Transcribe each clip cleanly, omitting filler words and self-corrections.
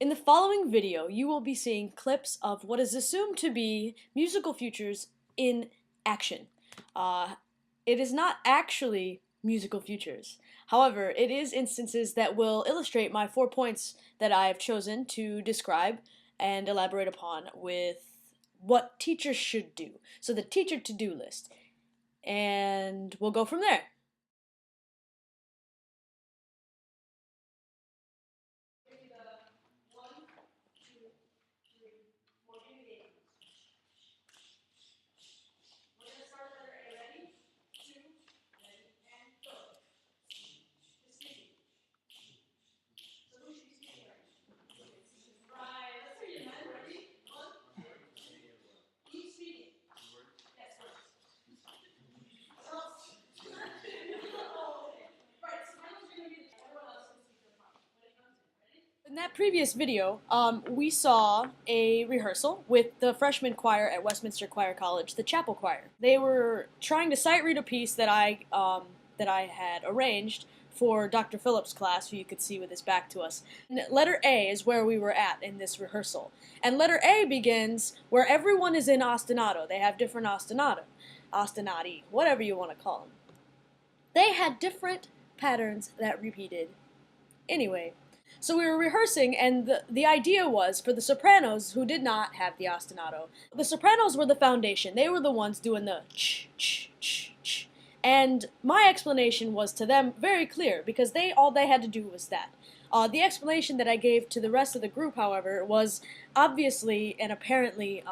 In the following video, you will be seeing clips of what is assumed to be musical futures in action. It is not actually musical futures. However, it is instances that will illustrate my 4 points that I have chosen to describe and elaborate upon with what teachers should do. So the teacher to-do list. And we'll go from there. In that previous video, we saw a rehearsal with the freshman choir at Westminster Choir College, the chapel choir. They were trying to sight read a piece that I had arranged for Dr. Phillips' class, who you could see with his back to us. And letter A is where we were at in this rehearsal. And letter A begins where everyone is in ostinato. They have different ostinati, whatever you want to call them. They had different patterns that repeated. Anyway, so we were rehearsing, and the idea was for the sopranos who did not have the ostinato. The sopranos were the foundation. They were the ones doing the ch. And my explanation was to them very clear, because all they had to do was that. The explanation that I gave to the rest of the group, however, was obviously and apparently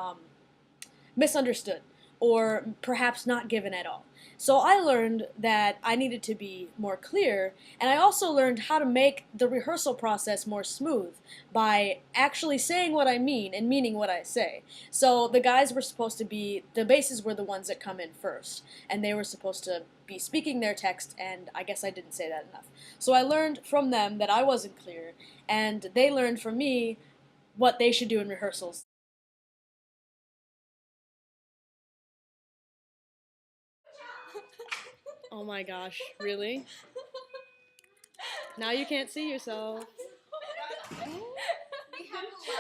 misunderstood, or perhaps not given at all. So I learned that I needed to be more clear, and I also learned how to make the rehearsal process more smooth by actually saying what I mean and meaning what I say. So the guys were supposed to be, the basses were the ones that come in first, and they were supposed to be speaking their text, and I guess I didn't say that enough. So I learned from them that I wasn't clear, and they learned from me what they should do in rehearsals. Oh my gosh, really? Now you can't see yourself. We have a lot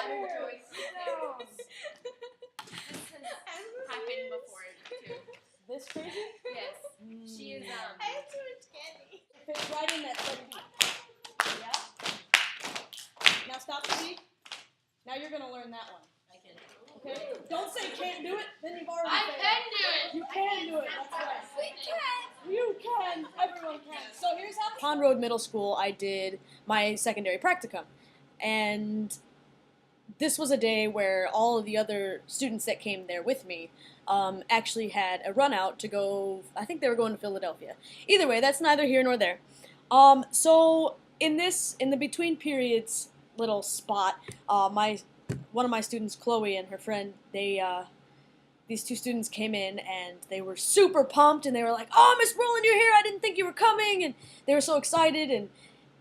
of joy secrets. This has happened before too. This crazy? Yes. She is I have too much candy. It fits right in that steady beat. Yeah? Now stop the beat. Now you're gonna learn that one. I can. Okay? Don't say can't do it, then you've already I failed. can do it. You can do it, that's right. We can. You can. Everyone can. So here's how. Pond Road Middle School, I did my secondary practicum. And this was a day where all of the other students that came there with me actually had a run out to go, I think they were going to Philadelphia. Either way, that's neither here nor there. So in the between periods little spot, one of my students, Chloe, and her friend, these two students came in and they were super pumped and they were like, "Oh, Miss Rowland, you're here! I didn't think you were coming!" And they were so excited,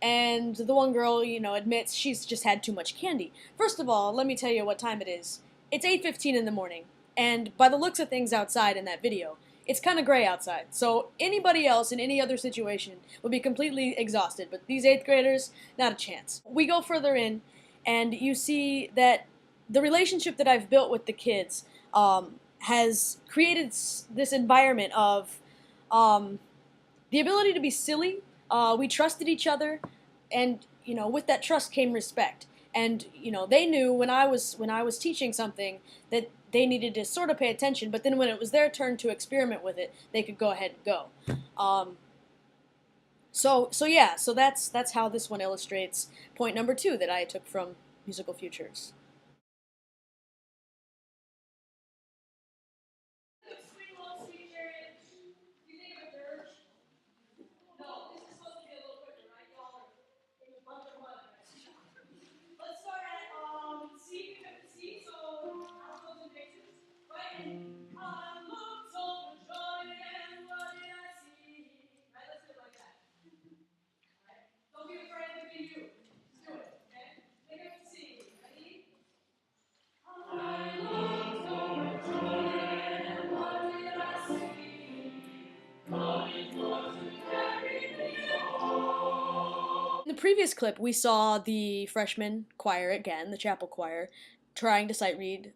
and the one girl, admits she's just had too much candy. First of all, let me tell you what time it is. It's 8:15 in the morning, and by the looks of things outside in that video, it's kind of gray outside. So anybody else in any other situation would be completely exhausted, but these 8th graders, not a chance. We go further in, and you see that the relationship that I've built with the kids has created this environment of the ability to be silly. We trusted each other, and with that trust came respect. And they knew when I was teaching something that they needed to sort of pay attention, but then when it was their turn to experiment with it, they could go ahead and go. So that's how this one illustrates point number 2 that I took from Musical Futures. Don't be afraid to be you. Just do it, okay? Think of C. Ready? previous clip, we saw the freshman choir again, the chapel choir, trying to sight read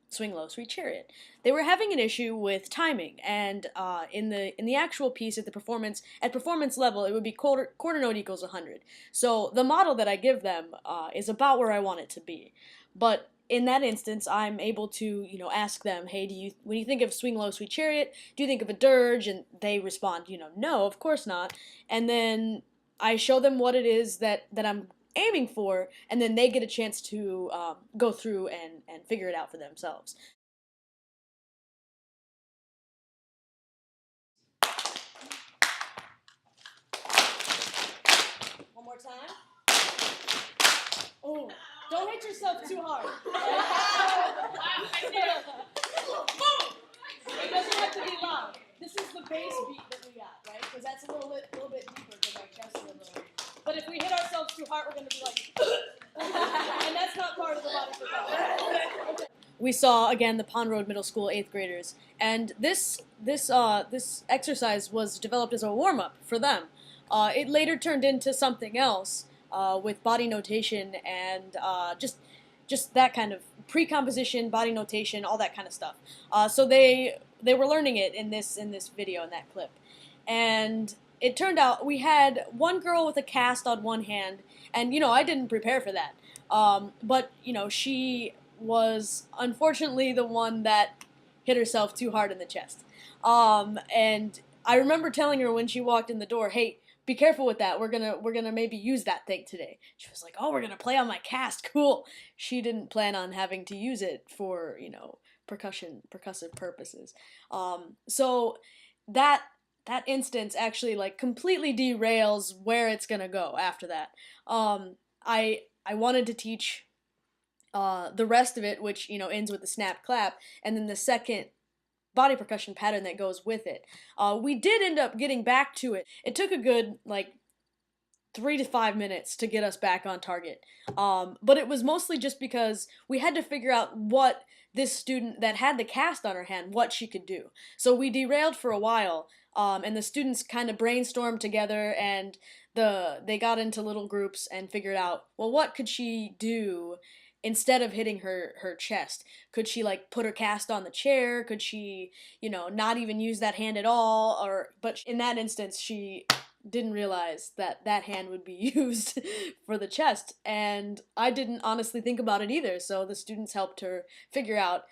Swing Low, Sweet Chariot. They were having an issue with timing, and in the actual piece at performance level, it would be quarter note equals 100. So the model that I give them is about where I want it to be, but in that instance, I'm able to, ask them, hey, when you think of Swing Low, Sweet Chariot, do you think of a dirge? And they respond, no, of course not. And then I show them what it is that I'm aiming for, and then they get a chance to go through and figure it out for themselves. One more time. Oh, don't hit yourself too hard. It doesn't have to be loud. This is the bass beat that we got, right? Because that's a little bit deeper because our chests are a little. But if we hit ourselves too hard, we're going to be like, and that's not part of the body percussion. We saw again the Pond Road Middle School 8th graders, and this exercise was developed as a warm up for them. It later turned into something else with body notation and just that kind of pre-composition, body notation, all that kind of stuff. So they were learning it in this video, in that clip. And it turned out we had one girl with a cast on one hand, and I didn't prepare for that. But she was unfortunately the one that hit herself too hard in the chest. And I remember telling her when she walked in the door, hey, be careful with that. We're gonna maybe use that thing today. She was like, oh, we're gonna play on my cast. Cool. She didn't plan on having to use it for, percussive purposes. So that instance actually like completely derails where it's gonna go after that. I wanted to teach the rest of it, which ends with the snap clap, and then the second body percussion pattern that goes with it. We did end up getting back to it. It took a good 3 to 5 minutes to get us back on target. But it was mostly just because we had to figure out what this student that had the cast on her hand, what she could do. So we derailed for a while, and the students kind of brainstormed together, and they got into little groups and figured out, well, what could she do instead of hitting her chest? Could she put her cast on the chair? Could she, not even use that hand at all? But in that instance, she didn't realize that hand would be used for the chest, and I didn't honestly think about it either. So the students helped her figure out.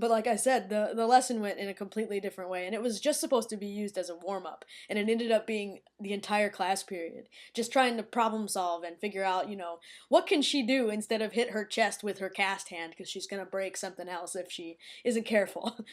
But like I said, the lesson went in a completely different way, and it was just supposed to be used as a warm-up, and it ended up being the entire class period, just trying to problem solve and figure out, what can she do instead of hit her chest with her cast hand, because she's going to break something else if she isn't careful.